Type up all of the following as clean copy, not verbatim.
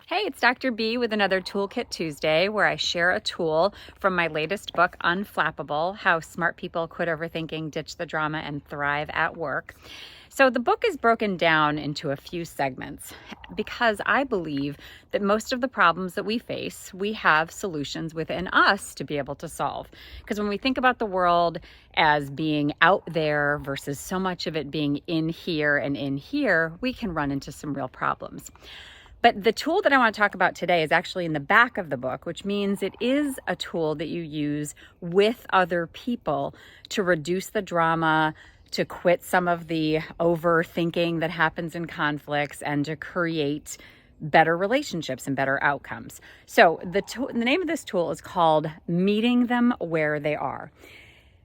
Hey, it's Dr. B with another Toolkit Tuesday where I share a tool from my latest book, Unflappable, How Smart People Quit Overthinking, Ditch the Drama, and Thrive at Work. So the book is broken down into a few segments because I believe that most of the problems that we face, we have solutions within us to be able to solve. Because when we think about the world as being out there versus so much of it being in here and in here, we can run into some real problems. But the tool that I want to talk about today is actually in the back of the book, which means it is a tool that you use with other people to reduce the drama, to quit some of the overthinking that happens in conflicts, and to create better relationships and better outcomes. So the name of this tool is called Meeting Them Where They Are.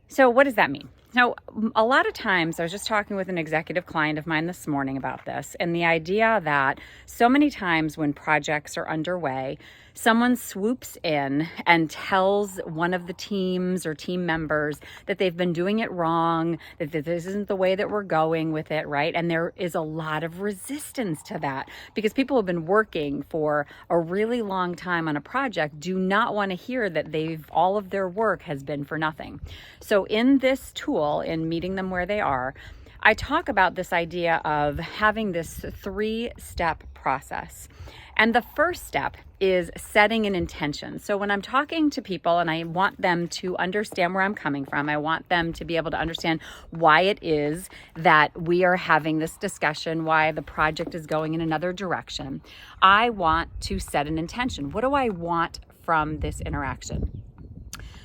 So what does that mean? So a lot of times, I was just talking with an executive client of mine this morning about this, and the idea that so many times when projects are underway, someone swoops in and tells one of the teams or team members that they've been doing it wrong, that this isn't the way that we're going with it, right? And there is a lot of resistance to that because people have been working for a really long time on a project, do not want to hear that all of their work has been for nothing. So in this tool, in Meeting Them Where They Are, I talk about this idea of having this 3-step process. And the first step is setting an intention. So when I'm talking to people and I want them to understand where I'm coming from, I want them to be able to understand why it is that we are having this discussion, why the project is going in another direction. I want to set an intention. What do I want from this interaction?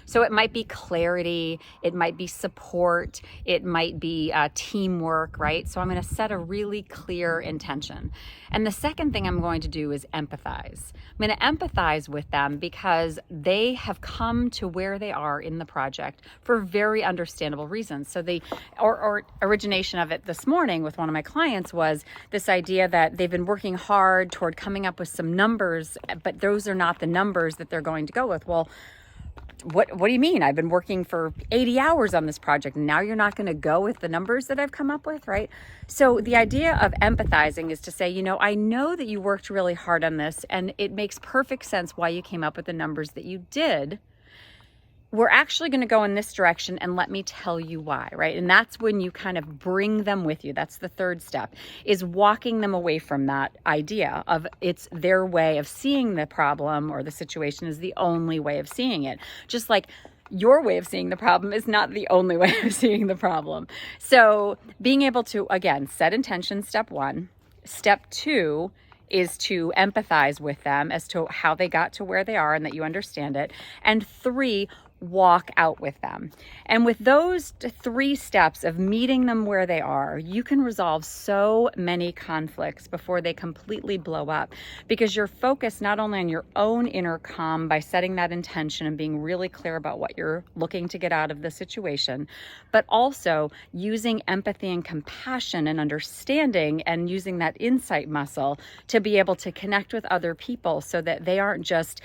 So it might be clarity, it might be support, it might be teamwork, right? So I'm going to set a really clear intention. And the second thing I'm going to do is empathize. I'm going to empathize with them because they have come to where they are in the project for very understandable reasons. So the origination of it this morning with one of my clients was this idea that they've been working hard toward coming up with some numbers, but those are not the numbers that they're going to go with. Well, what do you mean? I've been working for 80 hours on this project and now you're not going to go with the numbers that I've come up with, right? So the idea of empathizing is to say, I know that you worked really hard on this and it makes perfect sense why you came up with the numbers that you did. We're actually going to go in this direction and let me tell you why, right? And that's when you kind of bring them with you. That's the third step, is walking them away from that idea of it's their way of seeing the problem or the situation is the only way of seeing it. Just like your way of seeing the problem is not the only way of seeing the problem. So being able to, again, set intention, step 1. Step 2 is to empathize with them as to how they got to where they are and that you understand it. And 3, walk out with them. And with those 3 steps of meeting them where they are, you can resolve so many conflicts before they completely blow up because you're focused not only on your own inner calm by setting that intention and being really clear about what you're looking to get out of the situation, but also using empathy and compassion and understanding and using that insight muscle to be able to connect with other people so that they aren't just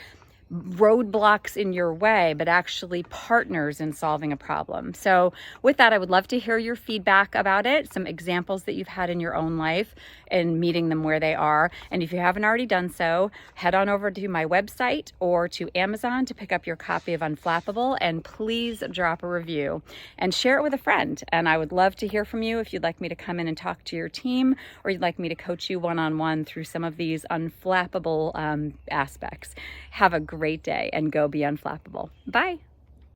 roadblocks in your way, but actually partners in solving a problem. So with that, I would love to hear your feedback about it, some examples that you've had in your own life and meeting them where they are. And if you haven't already done so, head on over to my website or to Amazon to pick up your copy of Unflappable, and please drop a review and share it with a friend. And I would love to hear from you if you'd like me to come in and talk to your team, or you'd like me to coach you one-on-one through some of these unflappable aspects. Have a great day and go be unflappable. Bye.